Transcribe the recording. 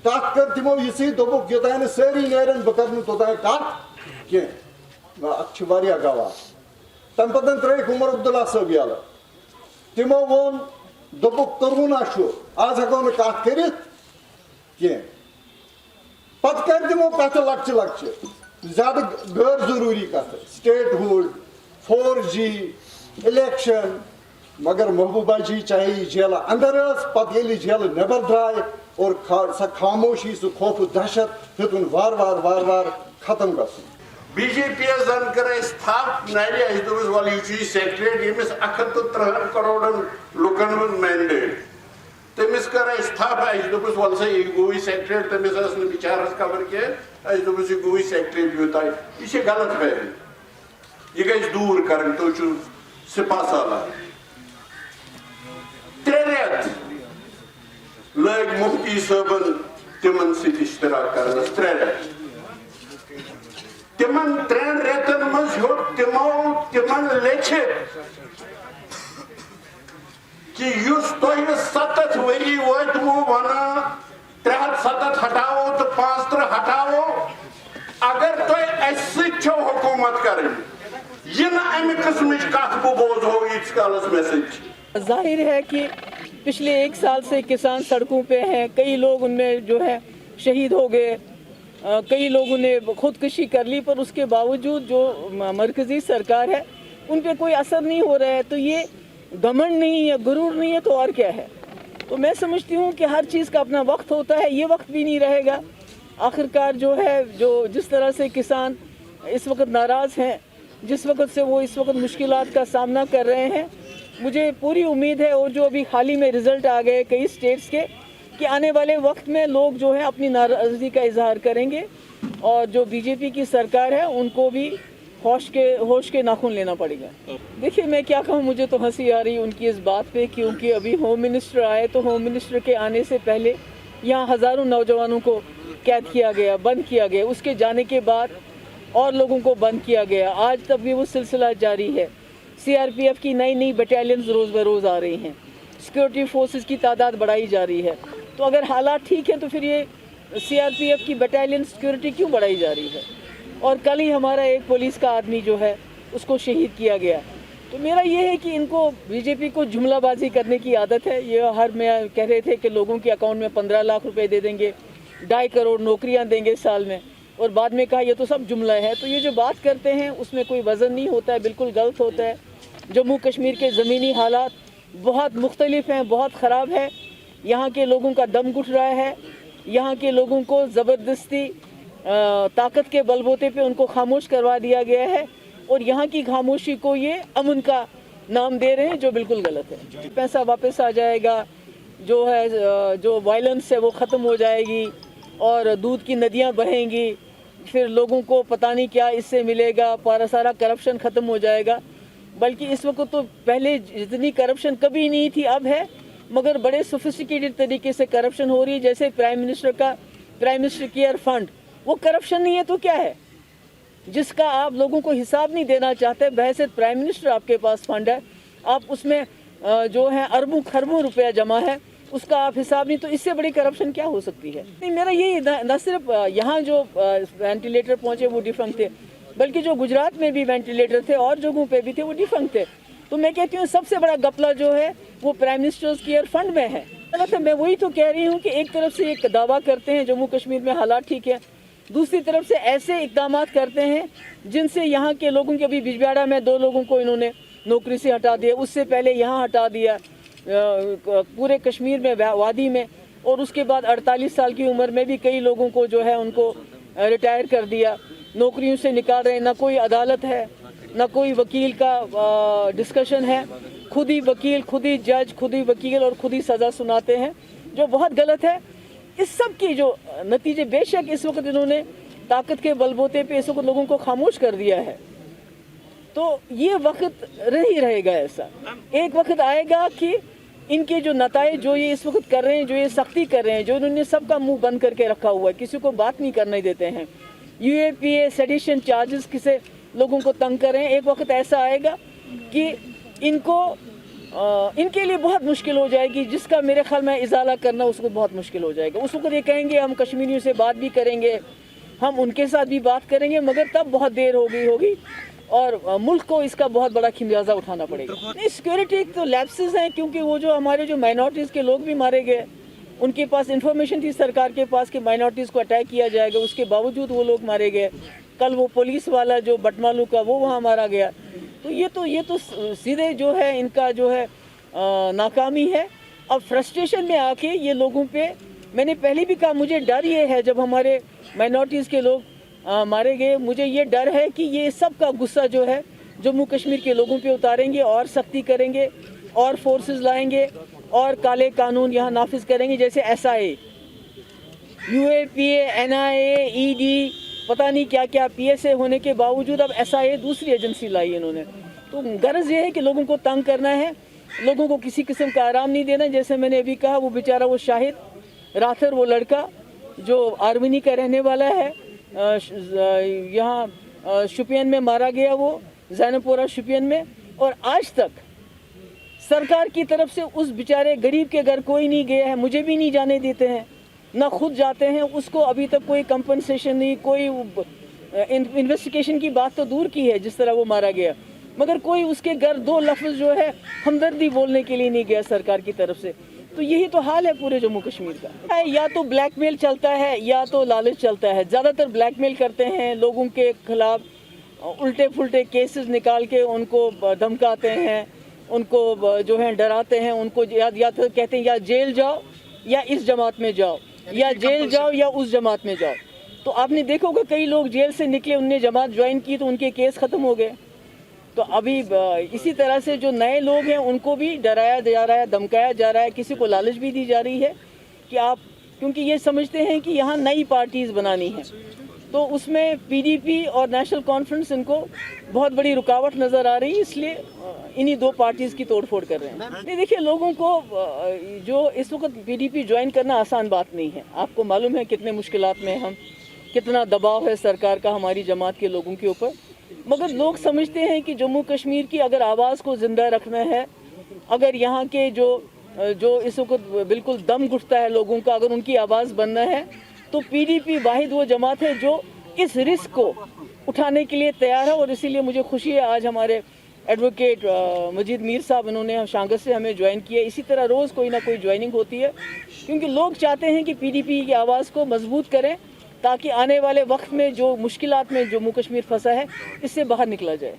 कत कर तमो यी दोपुक योतान सारी नेरन बह कर तोतान कत कह गवाह तम पतन त्रिक उमर अब्दुल्ला साहब यल तमो वोन दोपुक करोना आज हेको न कत कर पत कर तमो कत लक्चि लक्चि ज्यादा गैर जरूरी कत स्टेटहुड 4G इलेक्शन मगर महबूबा जी चाहे जेल अंदर पत जेल नबर द्राय और सा खामोशी सह खौफ दहशत हेतुन वार वार वार वार खत्म गसन बीजेपी जन कर थप नारे दोस वल यह सेक्रेटरी यमिस 130 करोड़ लुकन मैंडेट तमिस कर थप दोस वल सा यह गो सेक्रेटरी तमिस बिचारस खबर कह दोस यह गो सेक्रेटरी योत यह गलत फहमी यह गई दूर कर तुम सिपा सालार 3 रेत लग मुफ्ती साहबन तिमन इश्तराक कर 3 रेत तिमन 3 रेतन मज तिमन लेखित कि युस तुह 7 वरी वोतमो वना 370 हटाओ तो 5 हटाओ अगर तुह हुकूमत कर अमे किस्म कथ बह बोजो ईस कालस मैसेज। जाहिर है कि पिछले 1 साल से किसान सड़कों पे हैं, कई लोग उनमें जो है शहीद हो गए, कई लोगों ने खुदकुशी कर ली, पर उसके बावजूद जो मरकज़ी सरकार है उन पे कोई असर नहीं हो रहा है। तो ये घमंड नहीं है, गुरूर नहीं है, तो और क्या है। तो मैं समझती हूँ कि हर चीज़ का अपना वक्त होता है, ये वक्त भी नहीं रहेगा। आखिरकार जो है जिस तरह से किसान इस वक्त नाराज़ हैं, जिस वक्त से वो इस वक्त मुश्किलात का सामना कर रहे हैं, मुझे पूरी उम्मीद है, और जो अभी हाल ही में रिज़ल्ट आ गए कई स्टेट्स के, कि आने वाले वक्त में लोग जो है अपनी नाराज़गी का इजहार करेंगे, और जो बीजेपी की सरकार है उनको भी होश के नाखून लेना पड़ेगा। देखिए मैं क्या कहूँ, मुझे तो हंसी आ रही उनकी इस बात पे, क्योंकि अभी होम मिनिस्टर आए तो होम मिनिस्टर के आने से पहले यहाँ हज़ारों नौजवानों को कैद किया गया, बंद किया गया, उसके जाने के बाद और लोगों को बंद किया गया। आज तक भी वो सिलसिला जारी है। CRPF की नई बटालियंस रोज़ ब रोज़ आ रही हैं, सिक्योरिटी फोर्सेस की तादाद बढ़ाई जा रही है। तो अगर हालात ठीक हैं तो फिर ये CRPF की बटालियन सिक्योरिटी क्यों बढ़ाई जा रही है। और कल ही हमारा एक पुलिस का आदमी जो है उसको शहीद किया गया। तो मेरा ये है कि इनको बीजेपी को जुमलाबाजी करने की आदत है। ये में कह रहे थे कि लोगों के अकाउंट में 15 लाख रुपए दे देंगे, 2.5 करोड़ नौकरियां देंगे साल में, और बाद में कहा ये तो सब जुमला है। तो ये जो बात करते हैं उसमें कोई वज़न नहीं होता है, बिल्कुल गलत होता है। जम्मू कश्मीर के ज़मीनी हालात बहुत मुख्तलिफ हैं, बहुत ख़राब है। यहाँ के लोगों का दम घुट रहा है, यहाँ के लोगों को ज़बरदस्ती ताकत के बलबूते पे उनको खामोश करवा दिया गया है, और यहाँ की खामोशी को ये अमन का नाम दे रहे हैं, जो बिल्कुल गलत है। पैसा वापस आ जाएगा, जो है जो वायलेंस है वो ख़त्म हो जाएगी, और दूध की नदियाँ बहेंगी, फिर लोगों को पता नहीं क्या इससे मिलेगा, सारा करप्शन ख़त्म हो जाएगा। बल्कि इस वक्त तो पहले जितनी करप्शन कभी नहीं थी अब है, मगर बड़े सोफिस्टिकेटेड तरीके से करप्शन हो रही है। जैसे प्राइम मिनिस्टर केयर फंड, वो करप्शन नहीं है तो क्या है, जिसका आप लोगों को हिसाब नहीं देना चाहते। बहैसियत प्राइम मिनिस्टर आपके पास फंड है, आप उसमें जो है अरबों खरबों रुपया जमा है, उसका आप हिसाब नहीं, तो इससे बड़ी करप्शन क्या हो सकती है। नहीं, मेरा यही न सिर्फ यहाँ जो वेंटिलेटर पहुँचे वो डिफंक्ट थे, बल्कि जो गुजरात में भी वेंटिलेटर थे और जगहों पे भी थे वो डिफंक्ट थे। तो मैं कहती हूँ सबसे बड़ा गपला जो है वो प्राइम मिनिस्टर्स केयर फंड में है। मैं वही तो कह रही हूँ कि एक तरफ से एक दावा करते हैं जम्मू कश्मीर में हालात ठीक है, दूसरी तरफ से ऐसे इकदाम करते हैं जिनसे यहाँ के लोगों के, अभी बिजबिहाड़ा में 2 लोगों को इन्होंने नौकरी से हटा दिया, उससे पहले यहाँ हटा दिया, पूरे कश्मीर में वादी में, और उसके बाद 48 साल की उम्र में भी कई लोगों को जो है उनको रिटायर कर दिया, नौकरियों से निकाल रहे हैं। ना कोई अदालत है, ना कोई वकील का डिस्कशन है, खुद ही वकील, खुद ही जज, खुद ही वकील और खुद ही सज़ा सुनाते हैं, जो बहुत गलत है। इस सब की जो नतीजे, बेशक इस वक्त इन्होंने ताकत के बलबूते पे इस वक्त लोगों को खामोश कर दिया है, तो ये वक्त नहीं रहेगा ऐसा। एक वक्त आएगा कि इनके जो नताइज जो ये इस वक्त कर रहे हैं, जो ये सख्ती कर रहे हैं, जो इन्होंने सबका मुंह बंद करके रखा हुआ है, किसी को बात नहीं करने देते हैं, UAPA सेडिशन चार्जेस किसे लोगों को तंग कर रहे हैं, एक वक्त ऐसा आएगा कि इनके लिए बहुत मुश्किल हो जाएगी, जिसका मेरे ख्याल में इजाला करना उसको बहुत मुश्किल हो जाएगा। उस वक्त ये कहेंगे हम कश्मीरियों से बात भी करेंगे, हम उनके साथ भी बात करेंगे, मगर तब बहुत देर हो गई होगी और मुल्क को इसका बहुत बड़ा खमियाजा उठाना पड़ेगा। नहीं, सिक्योरिटी तो लैप्सेस हैं, क्योंकि वो जो हमारे जो माइनॉरिटीज़ के लोग भी मारे गए, उनके पास इंफॉर्मेशन थी सरकार के पास कि माइनॉरिटीज़ को अटैक किया जाएगा, उसके बावजूद वो लोग मारे गए। कल वो पुलिस वाला जो बटमालू का वो वहाँ मारा गया। तो ये तो सीधे जो है इनका जो है नाकामी है। अब फ्रस्ट्रेशन में आके ये लोगों पे, मैंने पहले भी कहा, मुझे डर ये है जब हमारे माइनॉरिटीज़ के लोग मारे गए, मुझे ये डर है कि ये सब का गुस्सा जो है जम्मू कश्मीर के लोगों पे उतारेंगे और सख्ती करेंगे और फोर्सेस लाएंगे और काले कानून यहाँ नाफिज करेंगे, जैसे SIA, UAPA, NIA, ED, पता नहीं क्या क्या PSA होने के बावजूद अब SIA दूसरी एजेंसी लाई इन्होंने। तो गरज ये है कि लोगों को तंग करना है, लोगों को किसी किस्म का आराम नहीं देना। जैसे मैंने अभी कहा, वो बेचारा वो शाहिद राथर, वो लड़का जो आर्मेनी का रहने वाला है, यहाँ शुपियन में मारा गया, वो जैनपुरा शुपियन में, और आज तक सरकार की तरफ से उस बेचारे गरीब के घर कोई नहीं गया है, मुझे भी नहीं जाने देते हैं, ना खुद जाते हैं। उसको अभी तक कोई कंपनसेशन नहीं, कोई इन्वेस्टिगेशन की बात तो दूर की है, जिस तरह वो मारा गया, मगर कोई उसके घर दो लफ्ज़ जो है हमदर्दी बोलने के लिए नहीं गया सरकार की तरफ से। तो यही तो हाल है पूरे जम्मू कश्मीर का। या तो ब्लैकमेल चलता है या तो लालच चलता है। ज़्यादातर ब्लैकमेल करते हैं, लोगों के खिलाफ उल्टे फुल्टे केसेस निकाल के उनको धमकाते हैं, उनको जो है डराते हैं, उनको या तो कहते हैं या जेल जाओ या इस जमात में जाओ, या जेल जाओ या उस जमात में जाओ। तो आपने देखा होगा कई लोग जेल से निकले, उनने जमात ज्वाइन की तो उनके केस ख़त्म हो गए। तो अभी इसी तरह से जो नए लोग हैं उनको भी डराया जा रहा है, धमकाया जा रहा है, किसी को लालच भी दी जा रही है कि आप, क्योंकि ये समझते हैं कि यहाँ नई पार्टीज़ बनानी है, तो उसमें PDP और नेशनल कॉन्फ्रेंस इनको बहुत बड़ी रुकावट नज़र आ रही है, इसलिए इन्हीं दो पार्टीज़ की तोड़फोड़ कर रहे हैं। नहीं, देखिए, लोगों को जो इस वक्त PDP ज्वाइन करना आसान बात नहीं है। आपको मालूम है कितने मुश्किलात में हम, कितना दबाव है सरकार का हमारी जमात के लोगों के ऊपर, मगर लोग समझते हैं कि जम्मू कश्मीर की अगर आवाज़ को ज़िंदा रखना है, अगर यहाँ के जो इस वक्त बिल्कुल दम घुटता है लोगों का, अगर उनकी आवाज़ बनना है, तो PDP वाहिद वो जमात है जो इस रिस्क को उठाने के लिए तैयार है। और इसीलिए मुझे खुशी है आज हमारे एडवोकेट मजीद मीर साहब, इन्होंने शांगत से हमें ज्वाइन किया। इसी तरह रोज़ कोई ना कोई ज्वाइनिंग होती है, क्योंकि लोग चाहते हैं कि PDP की आवाज़ को मजबूत करें, ताकि आने वाले वक्त में जो मुश्किलात में जम्मू कश्मीर फंसा है, इससे बाहर निकला जाए।